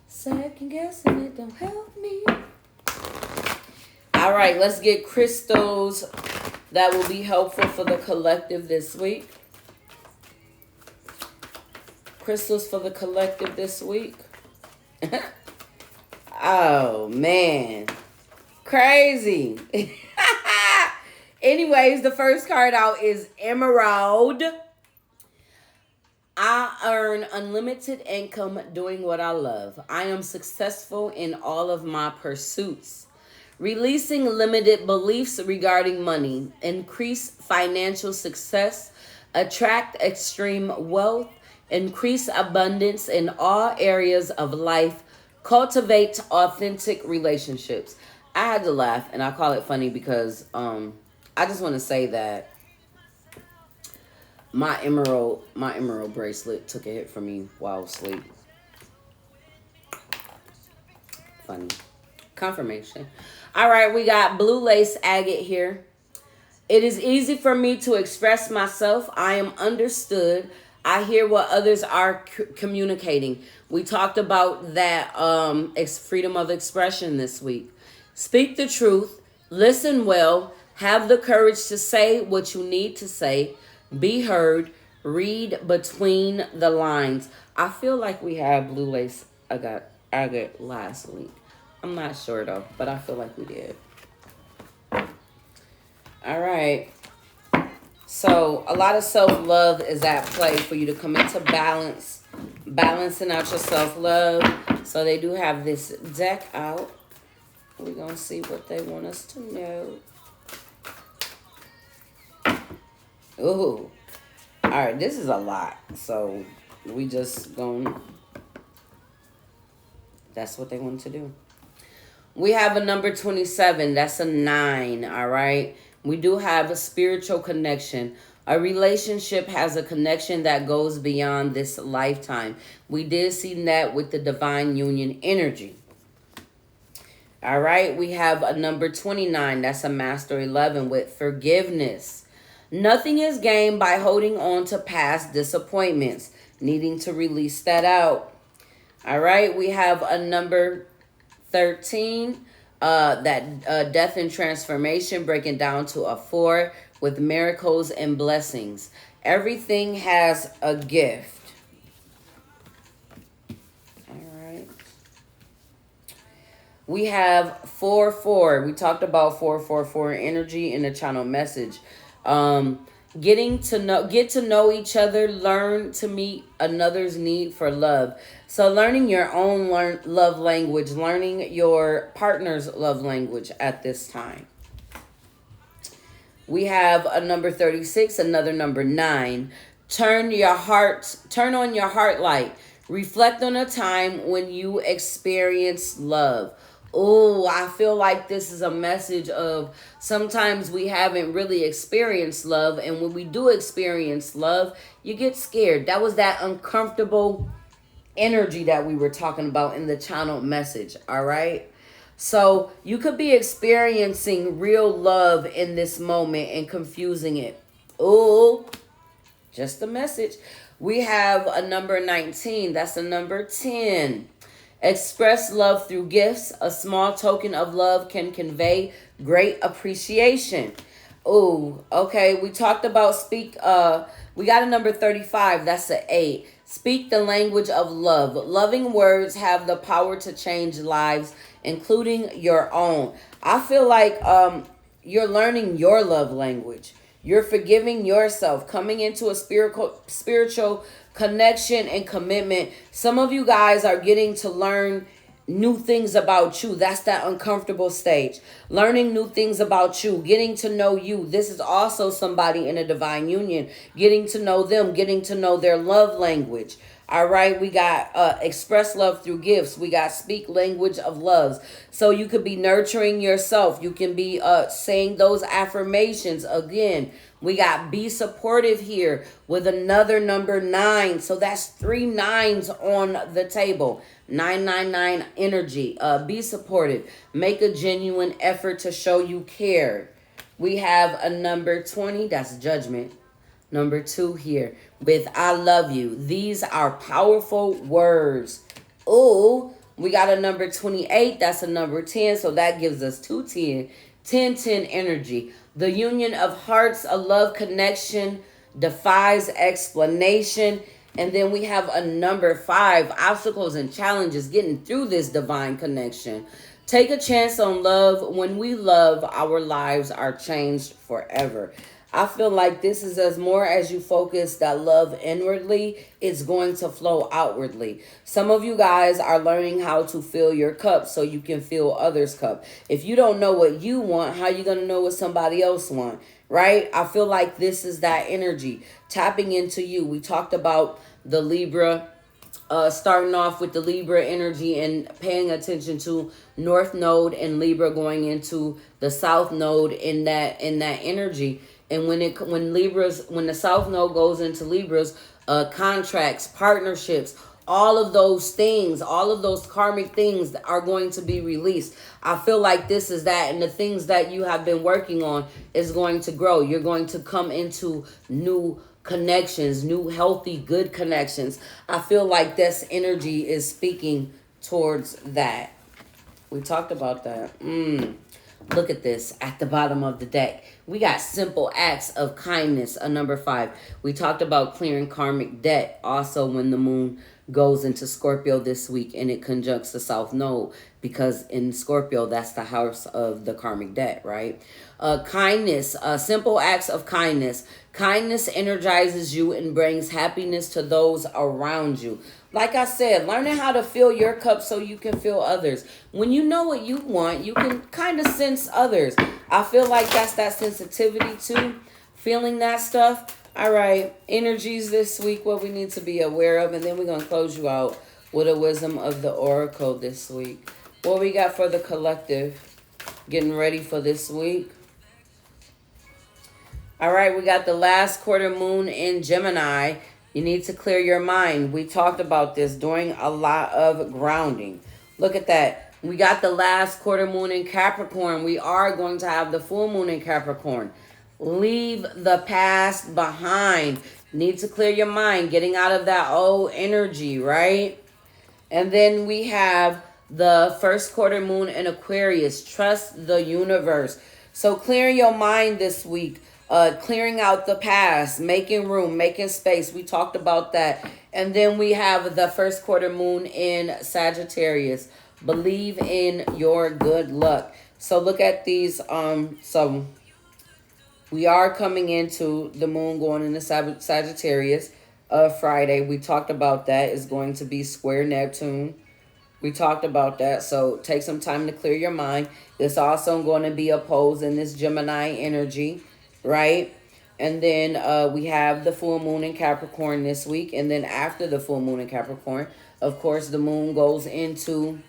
Second guessing it don't help me. All right, let's get crystals that will be helpful for the collective this week. Crystals for the collective this week. Oh, man. Crazy. Anyways, the first card out is Emerald. I earn unlimited income doing what I love. I am successful in all of my pursuits. Releasing limited beliefs regarding money. Increase financial success. attract extreme wealth, increase abundance in all areas of life, cultivate authentic relationships. I had to laugh, and I call it funny because I just want to say that my emerald bracelet took a hit from me while asleep. Funny. Confirmation. All right, we got blue lace agate here. It is easy for me to express myself. I am understood. I hear what others are communicating. We talked about that freedom of expression this week. Speak the truth. Listen well. Have the courage to say what you need to say. Be heard. Read between the lines. I feel like we had blue lace agate last week. I'm not sure though, but I feel like we did. All right. So a lot of self-love is at play for you to come into balance, balancing out your self-love. So they do have this deck out. We're going to see what they want us to know. Ooh. All right, this is a lot. So we just going, that's what they want to do. We have a number 27. That's a 9, all right? We do have a spiritual connection. A relationship has a connection that goes beyond this lifetime. We did see that with the divine union energy. All right, we have a number 29. That's a master 11 with forgiveness. Nothing is gained by holding on to past disappointments, needing to release that out. All right, we have a number 13, death and transformation, breaking down to a 4 with miracles and blessings. Everything has a gift. All right. We have 4-4. We talked about 4-4-4 energy in the channel message. Get to know each other, learn to meet another's need for love. So learning your own love language, learning your partner's love language at this time. We have a number 36, another number 9. Turn on your heart light. Reflect on a time when you experienced love. Oh, I feel like this is a message of sometimes we haven't really experienced love. And when we do experience love, you get scared. That was that uncomfortable energy that we were talking about in the channel message. All right. So you could be experiencing real love in this moment and confusing it. Oh, just a message. We have a number 19. That's a number 10. Express love through gifts. A small token of love can convey great appreciation. Oh, okay. We talked about we got a number 35. That's an 8. Speak the language of love. Loving words have the power to change lives, including your own. I feel like you're learning your love language. You're forgiving yourself, coming into a spiritual connection and commitment. Some of you guys are getting to learn new things about you. That's that uncomfortable stage. Learning new things about you, getting to know you. This is also somebody in a divine union, getting to know them, getting to know their love language. All right, we got express love through gifts. We got speak language of loves. So you could be nurturing yourself. You can be saying those affirmations again. We got be supportive here with another number 9. So that's 3 9s on the table. 999 energy. Be supportive. Make a genuine effort to show you care. We have a number 20. That's judgment. Number 2 here with I love you. These are powerful words. Oh, we got a number 28. That's a number 10. So that gives us 210. 10-10 energy. The union of hearts, a love connection, defies explanation. And then we have a number 5, obstacles and challenges, getting through this divine connection. Take a chance on love. When we love, our lives are changed forever. I feel like this is as more as you focus that love inwardly, it's going to flow outwardly. Some of you guys are learning how to fill your cup so you can fill others' cup. If you don't know what you want, how you going to know what somebody else want? Right? I feel like this is that energy. Tapping into you. We talked about the Libra, starting off with the Libra energy and paying attention to North Node and Libra going into the South Node in that energy. And when the South Node goes into Libras, contracts, partnerships, all of those things, all of those karmic things are going to be released. I feel like this is that, and the things that you have been working on is going to grow. You're going to come into new connections, new healthy, good connections. I feel like this energy is speaking towards that. We talked about that. Look at this at the bottom of the deck. We got simple acts of kindness, a number 5. We talked about clearing karmic debt also when the moon goes into Scorpio this week and it conjuncts the South Node, because in Scorpio, that's the house of the karmic debt, right? Kindness, simple acts of kindness. Kindness energizes you and brings happiness to those around you. Like I said, learning how to fill your cup so you can fill others. When you know what you want, you can kind of sense others. I feel like that's that sensitivity too, feeling that stuff. All right, energies this week, what we need to be aware of, and then we're going to close you out with a wisdom of the oracle this week. What we got for the collective, getting ready for this week. All right, we got the last quarter moon in Gemini. You need to clear your mind. We talked about this, doing a lot of grounding. Look at that. We got the last quarter moon in Capricorn. We are going to have the full moon in Capricorn. Leave the past behind. Need to clear your mind, getting out of that old energy, right? And then we have the first quarter moon in Aquarius. Trust the universe. So clearing your mind this week. Clearing out the past, making room, making space. We talked about that. And then we have the first quarter moon in Sagittarius. Believe in your good luck. So look at these. So we are coming into the moon going into Sagittarius Friday. We talked about that. It's going to be square Neptune. We talked about that. So take some time to clear your mind. It's also going to be opposed in this Gemini energy, right? And then we have the full moon in Capricorn this week. And then after the full moon in Capricorn, of course, the moon goes into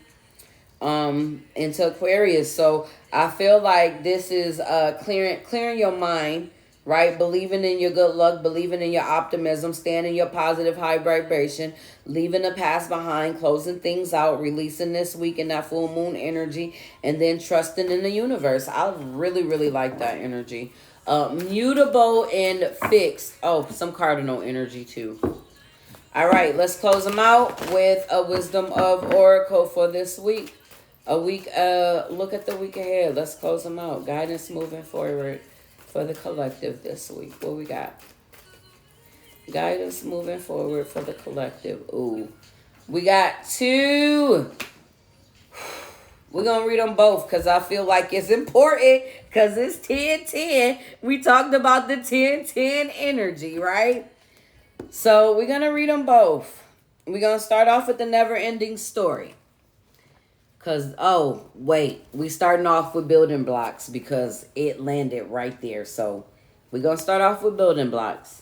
Aquarius. So I feel like this is clearing your mind, right? Believing in your good luck, believing in your optimism, staying in your positive high vibration, leaving the past behind, closing things out, releasing this week in that full moon energy, and then trusting in the universe. I really, really like that energy. Mutable and fixed. Oh, some cardinal energy too. All right, let's close them out with a wisdom of oracle for this week. Look at the week ahead. Let's close them out. Guidance moving forward for the collective this week. What we got? Guidance moving forward for the collective. Ooh, we got 2. We're going to read them both because I feel like it's important because it's 10-10. We talked about the 10-10 energy, right? So we're going to read them both. We're going to start off with the never-ending story. Because, oh, wait, we starting off with building blocks because it landed right there. So we're going to start off with building blocks.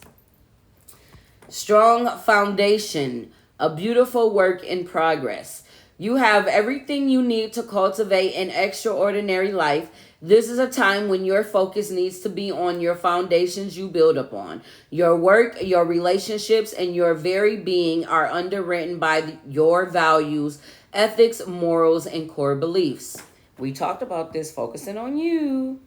Strong foundation, a beautiful work in progress. You have everything you need to cultivate an extraordinary life. This is a time when your focus needs to be on your foundations you build upon. Your work, your relationships, and your very being are underwritten by your values, ethics, morals, and core beliefs. We talked about this, focusing on you.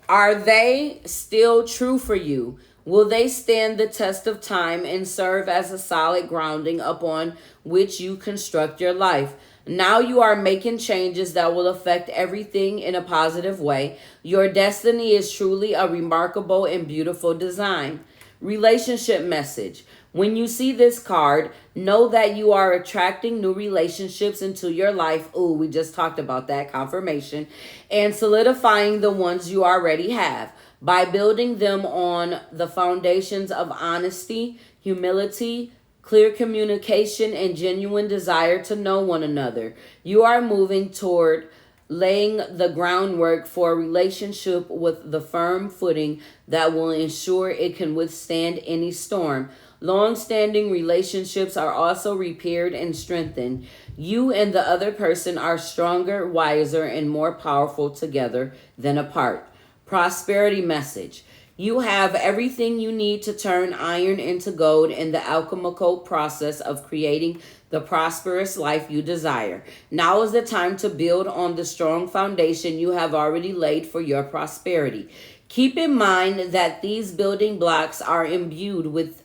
Are they still true for you? Will they stand the test of time and serve as a solid grounding upon which you construct your life? Now you are making changes that will affect everything in a positive way. Your destiny is truly a remarkable and beautiful design. Relationship message. When you see this card, know that you are attracting new relationships into your life. Ooh, we just talked about that, confirmation. And solidifying the ones you already have by building them on the foundations of honesty, humility, clear communication, and genuine desire to know one another. You are moving toward laying the groundwork for a relationship with the firm footing that will ensure it can withstand any storm. Long-standing relationships are also repaired and strengthened. You and the other person are stronger, wiser, and more powerful together than apart. Prosperity message. You have everything you need to turn iron into gold in the alchemical process of creating the prosperous life you desire. Now is the time to build on the strong foundation you have already laid for your prosperity. Keep in mind that these building blocks are imbued with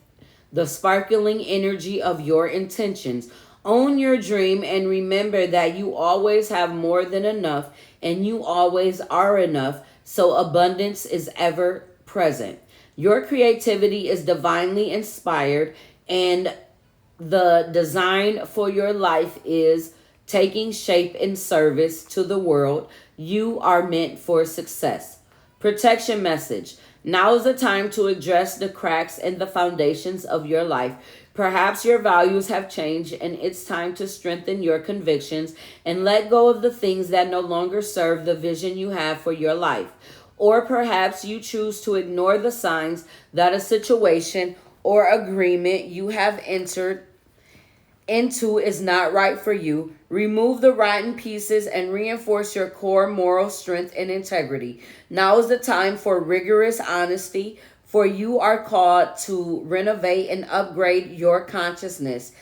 the sparkling energy of your intentions. Own your dream and remember that you always have more than enough and you always are enough, so abundance is ever present. Your creativity is divinely inspired and the design for your life is taking shape in service to the world. You are meant for success. Protection message. Now is the time to address the cracks in the foundations of your life. Perhaps your values have changed and it's time to strengthen your convictions and let go of the things that no longer serve the vision you have for your life. Or perhaps you choose to ignore the signs that a situation or agreement you have entered into is not right for you. Remove the rotten pieces and reinforce your core moral strength and integrity. Now is the time for rigorous honesty, for you are called to renovate and upgrade your consciousness.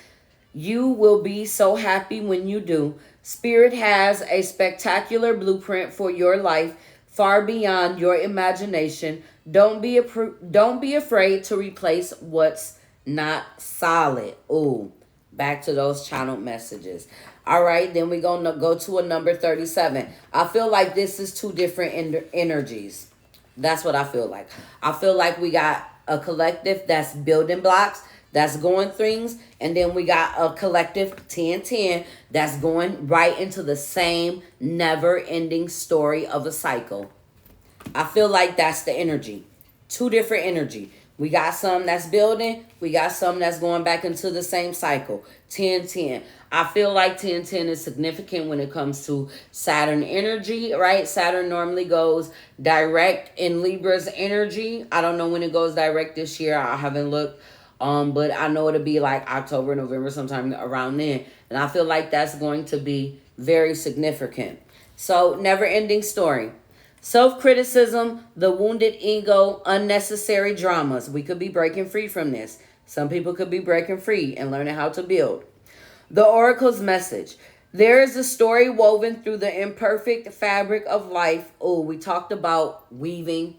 You will be so happy when you do. Spirit has a spectacular blueprint for your life, far beyond your imagination. Don't be afraid to replace what's not solid. Ooh. Back to those channeled messages. All right, then we're going to go to a number 37. I feel like this is two different energies. That's what I feel like. I feel like we got a collective that's building blocks, that's going things, and then we got a collective 10-10 that's going right into the same never-ending story of a cycle. I feel like that's the energy. Two different energy. We got some that's building. We got some that's going back into the same cycle. 10-10. I feel like 10-10 is significant when it comes to Saturn energy, right? Saturn normally goes direct in Libra's energy. I don't know when it goes direct this year. I haven't looked. But I know it'll be like October, November, sometime around then. And I feel like that's going to be very significant. So, never-ending story. Self-criticism, the wounded ego, unnecessary dramas. We could be breaking free from this. Some people could be breaking free and learning how to build. The Oracle's message. There is a story woven through the imperfect fabric of life. Oh, we talked about weaving.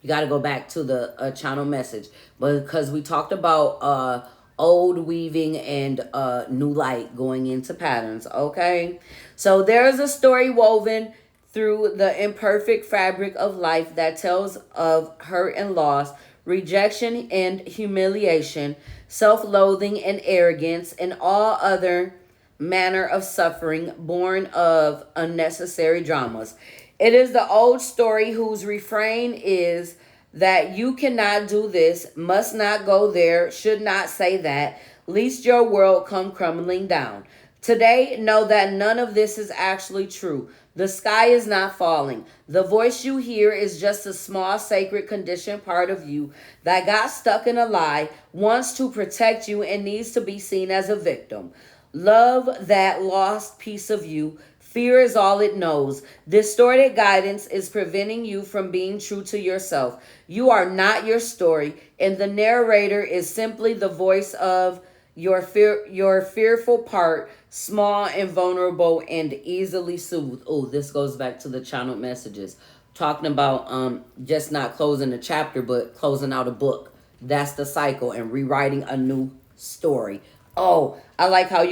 You got to go back to the channel message. But because we talked about old weaving and new light going into patterns. Okay. So there is a story woven through the imperfect fabric of life that tells of hurt and loss, rejection and humiliation, self-loathing and arrogance, and all other manner of suffering born of unnecessary dramas. It is the old story whose refrain is that you cannot do this, must not go there, should not say that, lest your world come crumbling down. Today, know that none of this is actually true. The sky is not falling. The voice you hear is just a small, sacred, conditioned part of you that got stuck in a lie, wants to protect you, and needs to be seen as a victim. Love that lost piece of you. Fear is all it knows. Distorted guidance is preventing you from being true to yourself. You are not your story, and the narrator is simply the voice of your fearful part, small and vulnerable and easily soothed. Oh, this goes back to the channeled messages. Talking about just not closing a chapter, but closing out a book. That's the cycle and rewriting a new story. Oh, I like how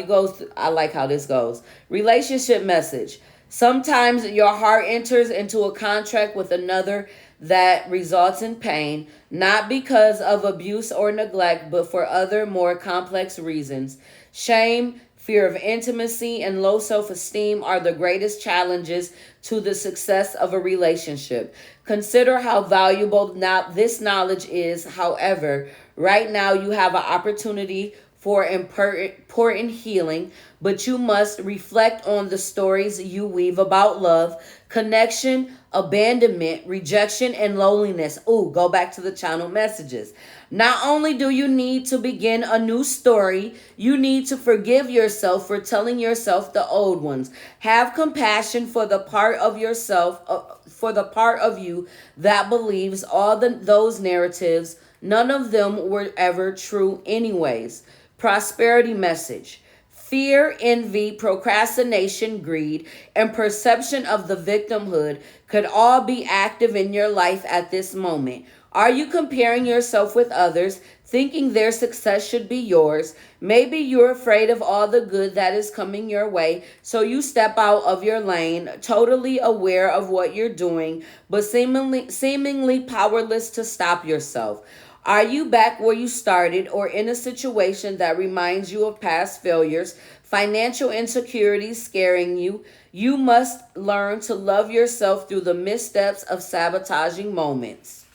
I like how this goes. Relationship message. Sometimes your heart enters into a contract with another that results in pain, not because of abuse or neglect, but for other more complex reasons. Shame, fear of intimacy, and low self esteem are the greatest challenges to the success of a relationship. Consider how valuable now this knowledge is. However, right now you have an opportunity for important healing, but you must reflect on the stories you weave about love, connection, abandonment, rejection, and loneliness. Ooh, go back to the channel messages. Not only do you need to begin a new story, you need to forgive yourself for telling yourself the old ones. Have compassion for the part of yourself, for the part of you that believes those narratives. None of them were ever true anyways. Prosperity message. Fear, envy, procrastination, greed, and perception of the victimhood could all be active in your life at this moment. Are you comparing yourself with others, thinking their success should be yours? Maybe you're afraid of all the good that is coming your way, so you step out of your lane, totally aware of what you're doing, but seemingly powerless to stop yourself. Are you back where you started or in a situation that reminds you of past failures, financial insecurities scaring you? You must learn to love yourself through the missteps of sabotaging moments.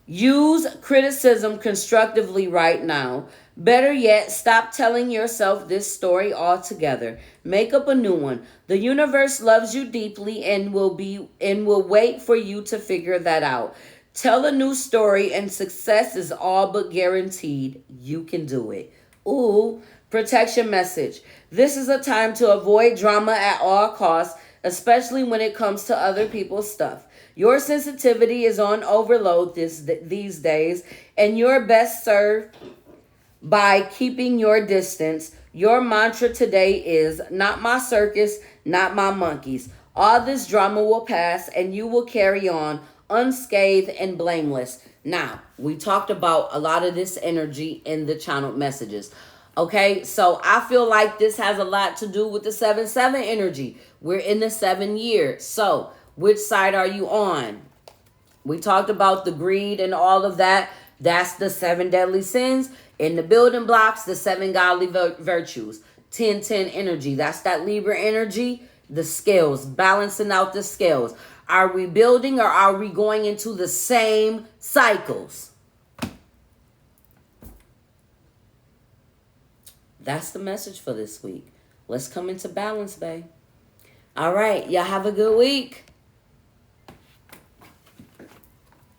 Use criticism constructively right now. Better yet, stop telling yourself this story altogether. Make up a new one. The universe loves you deeply and will wait for you to figure that out. Tell a new story and success is all but guaranteed. You can do it. Ooh, protection message. This is a time to avoid drama at all costs, especially when it comes to other people's stuff. Your sensitivity is on overload these days, and you're best served by keeping your distance. Your mantra today is not my circus, not my monkeys. All this drama will pass, and you will carry on unscathed and blameless. Now, we talked about a lot of this energy in the channel messages. Okay, so I feel like this has a lot to do with the 7-7 energy. We're in the 7 years. So, which side are you on? We talked about the greed and all of that. That's the 7 deadly sins. In the building blocks, the 7 godly virtues. 10-10 energy. That's that Libra energy. The scales, balancing out the scales. Are we building or are we going into the same cycles? That's the message for this week. Let's come into balance, babe. All right. Y'all have a good week.